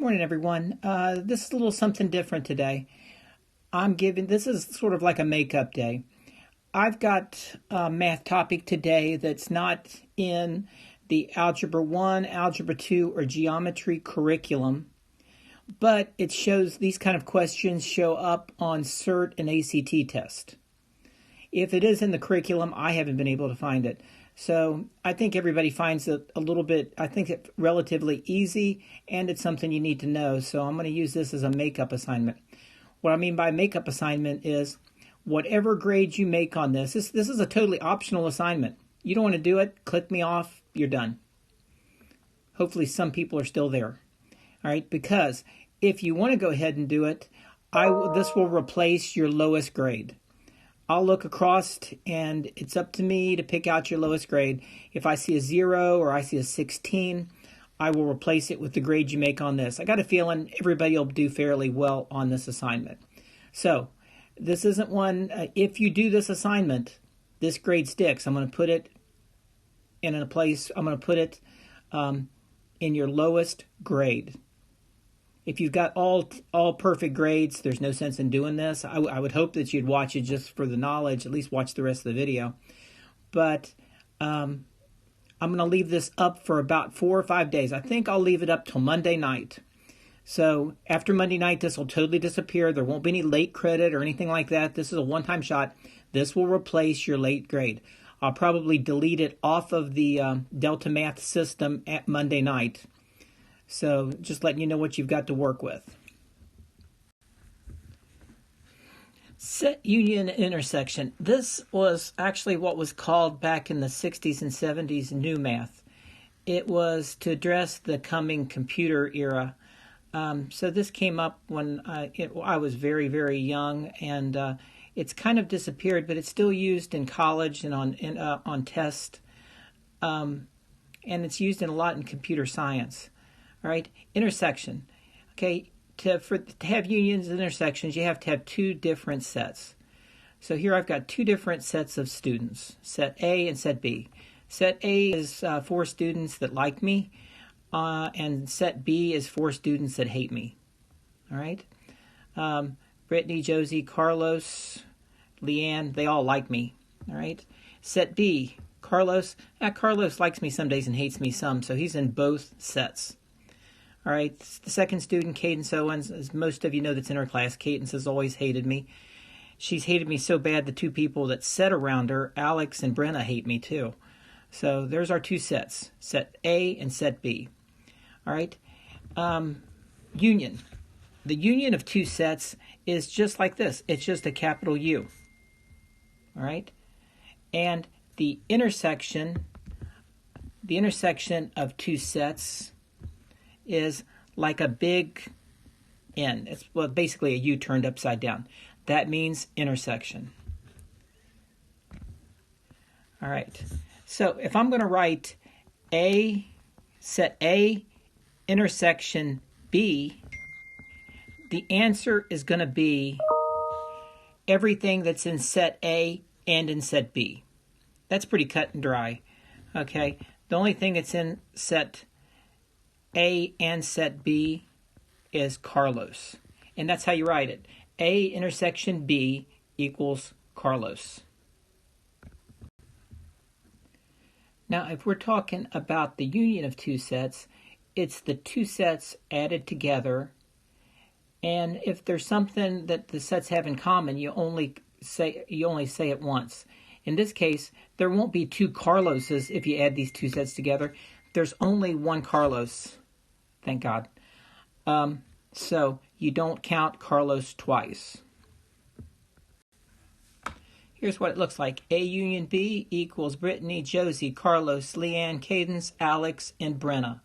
Morning, everyone. This is a little something different today. This is sort of like a makeup day. I've got a math topic today that's not in the Algebra 1, Algebra 2, or Geometry curriculum, but it shows these kind of questions show up on CERT and ACT test. If it is in the curriculum, I haven't been able to find it. So I think everybody finds it a little bit, I think it's relatively easy, and it's something you need to know. So I'm going to use this as a makeup assignment. What I mean by makeup assignment is whatever grade you make on this is a totally optional assignment. You don't want to do it, click me off, you're done. Hopefully some people are still there. All right, because if you want to go ahead and do it, this will replace your lowest grade. I'll look across and it's up to me to pick out your lowest grade. If I see a 0 or I see a 16, I will replace it with the grade you make on this. I got a feeling everybody will do fairly well on this assignment. So this isn't one, if you do this assignment, this grade sticks. I'm going to put it in a place, I'm going to put it in your lowest grade. If you've got all perfect grades, there's no sense in doing this. I would hope that you'd watch it just for the knowledge, at least watch the rest of the video. But I'm going to leave this up for about 4 or 5 days. I think I'll leave it up till Monday night. So after Monday night, this will totally disappear. There won't be any late credit or anything like that. This is a one-time shot. This will replace your late grade. I'll probably delete it off of the Delta Math system at Monday night. So just letting you know what you've got to work with. Set, union, intersection. This was actually what was called back in the 60s and 70s new math. It was to address the coming computer era. So this came up when I was very, very young, and it's kind of disappeared, but it's still used in college and on test. And it's used a lot in computer science. All right, intersection. Okay, to have unions and intersections, you have to have two different sets. So here I've got two different sets of students, set A and set B. Set A is 4 students that like me, and set B is 4 students that hate me. All right, Brittany, Josie, Carlos, Leanne, they all like me. All right, set B, Carlos likes me some days and hates me some, so he's in both sets. All right, the second student, Cadence Owens, as most of you know that's in her class, Cadence has always hated me. She's hated me so bad the 2 people that sat around her, Alex and Brenna, hate me too. So there's our 2 sets, set A and set B. All right, union. The union of 2 sets is just like this. It's just a capital U. All right, and the intersection of 2 sets is like a big N. It's basically a U turned upside down. That means intersection. All right. So if I'm going to write set A intersection B, the answer is going to be everything that's in set A and in set B. That's pretty cut and dry. Okay. The only thing that's in set A and set B is Carlos. And that's how you write it. A intersection B equals Carlos. Now, if we're talking about the union of 2 sets, it's the 2 sets added together. And if there's something that the sets have in common, you only say it once. In this case, there won't be 2 Carloses if you add these 2 sets together. There's only 1 Carlos. Thank God. So you don't count Carlos twice. Here's what it looks like. A union B equals Brittany, Josie, Carlos, Leanne, Cadence, Alex, and Brenna.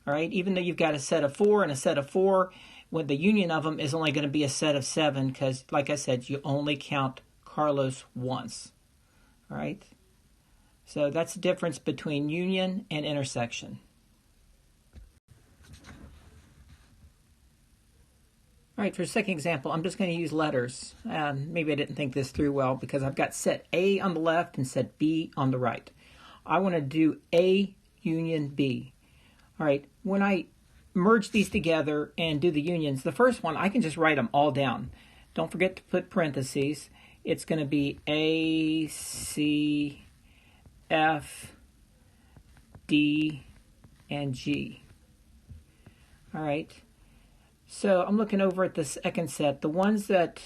All right, even though you've got a set of 4 and a set of 4, when the union of them is only going to be a set of 7 because, like I said, you only count Carlos once. All right, so that's the difference between union and intersection. All right, for a second example, I'm just going to use letters. Maybe I didn't think this through well because I've got set A on the left and set B on the right. I want to do A union B. All right, when I merge these together and do the unions, the first one, I can just write them all down. Don't forget to put parentheses. It's going to be A, C, F, D, and G. All right. So I'm looking over at the second set. The ones that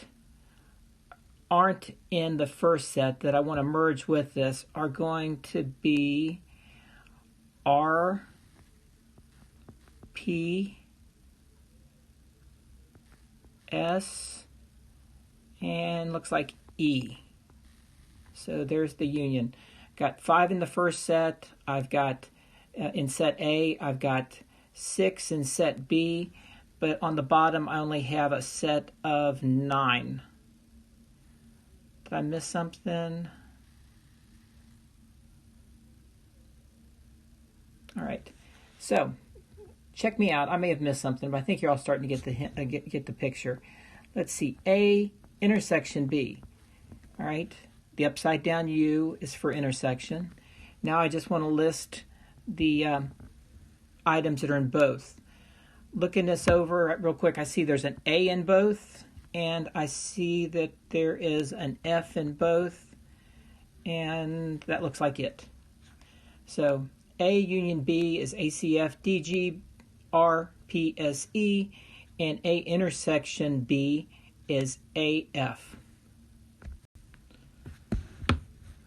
aren't in the first set that I want to merge with this are going to be R, P, S, and looks like E. So there's the union. Got 5 in the first set. I've got in set A, I've got 6 in set B, but on the bottom I only have a set of 9. Did I miss something? All right. So check me out. I may have missed something, but I think you're all starting to get the get the picture. Let's see. A intersection B. All right. The upside down U is for intersection. Now I just want to list the items that are in both. Looking this over real quick, I see there's an A in both, and I see that there is an F in both, and that looks like it. So A union B is ACF DG RPSE, and A intersection B is AF.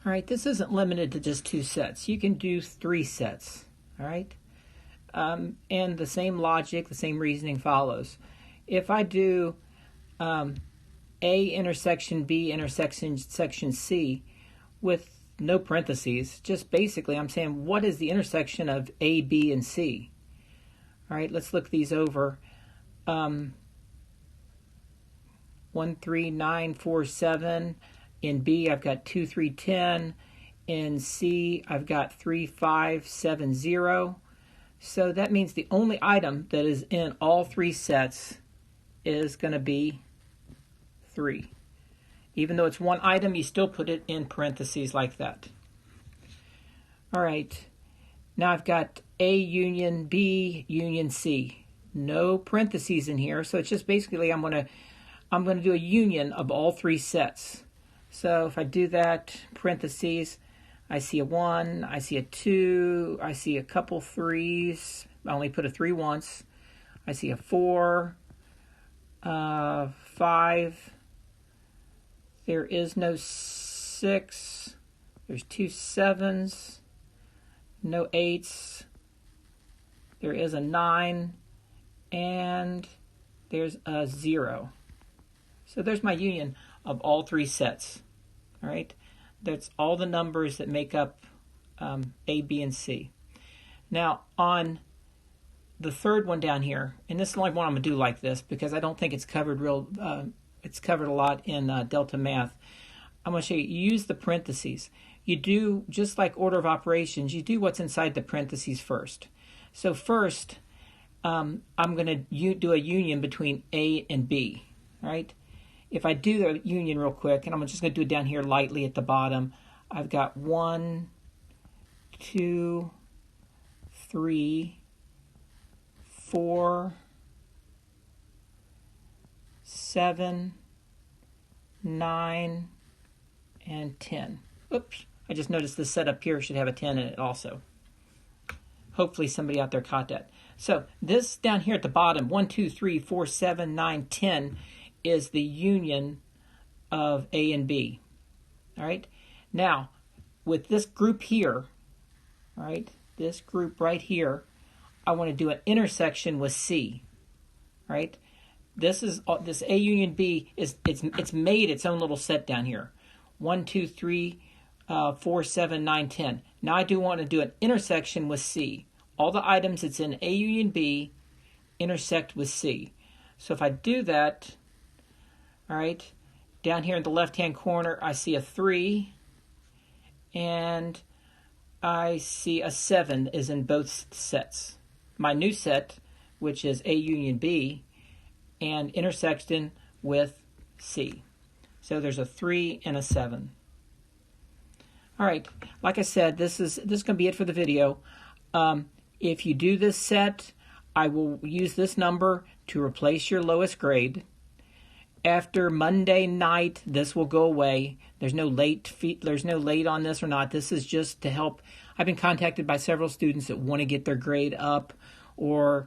All right, this isn't limited to just 2 sets. You can do 3 sets, all right? And the same logic, the same reasoning follows. If I do A intersection B intersection section C with no parentheses, just basically I'm saying what is the intersection of A, B, and C? All right, let's look these over. 1, 3, 9, 4, 7. In B, I've got 2, 3, 10. In C, I've got 3, 5, 7, 0. So that means the only item that is in all 3 sets is going to be 3. Even though it's one item, you still put it in parentheses like that. All right. Now I've got A union B union C. No parentheses in here, so it's just basically I'm going to do a union of all 3 sets. So if I do that, parentheses, I see a 1, I see a 2, I see a couple 3s. I only put a 3 once. I see a 4, 5. There is no 6. There's 2 7s. No 8s. There is a 9. And there's a 0. So there's my union of all 3 sets. All right, that's all the numbers that make up A, B, and C. Now on the third one down here, and this is the only one I'm going to do like this because I don't think it's covered it's covered a lot in Delta Math. I'm going to show you. You use the parentheses. You do, just like order of operations, you do what's inside the parentheses first. So first, I'm going to do a union between A and B. All right. If I do the union real quick, and I'm just going to do it down here lightly at the bottom, I've got 1, 2, 3, 4, 7, 9, and 10. Oops, I just noticed this set up here should have a 10 in it also. Hopefully somebody out there caught that. So this down here at the bottom, 1, 2, 3, 4, 7, 9, 10, is the union of A and B. All right. Now, with this group here, all right, this group right here, I want to do an intersection with C. All right. This A union B is it's made its own little set down here. 1, 2, 3, 4, 7, 9, 10. Now I do want to do an intersection with C. All the items that's in A union B intersect with C. So if I do that, all right, down here in the left-hand corner, I see a 3, and I see a 7 is in both sets. My new set, which is A union B, and intersection with C. So there's a 3 and a 7. All right, like I said, this is going to be it for the video. If you do this set, I will use this number to replace your lowest grade. After Monday night, this will go away. There's no late on this or not. This is just to help. I've been contacted by several students that want to get their grade up, or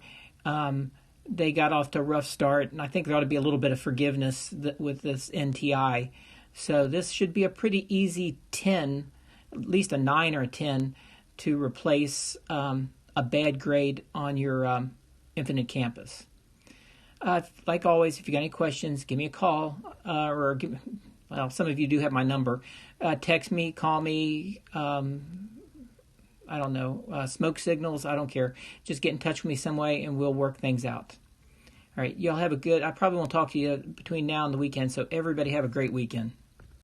they got off to a rough start, and I think there ought to be a little bit of forgiveness with this NTI. So this should be a pretty easy 10, at least a 9 or a 10, to replace a bad grade on your Infinite Campus. Like always, if you got any questions, give me a call, some of you do have my number. Text me, call me, I don't know, smoke signals, I don't care. Just get in touch with me some way and we'll work things out. All right, y'all have I probably won't talk to you between now and the weekend, so everybody have a great weekend.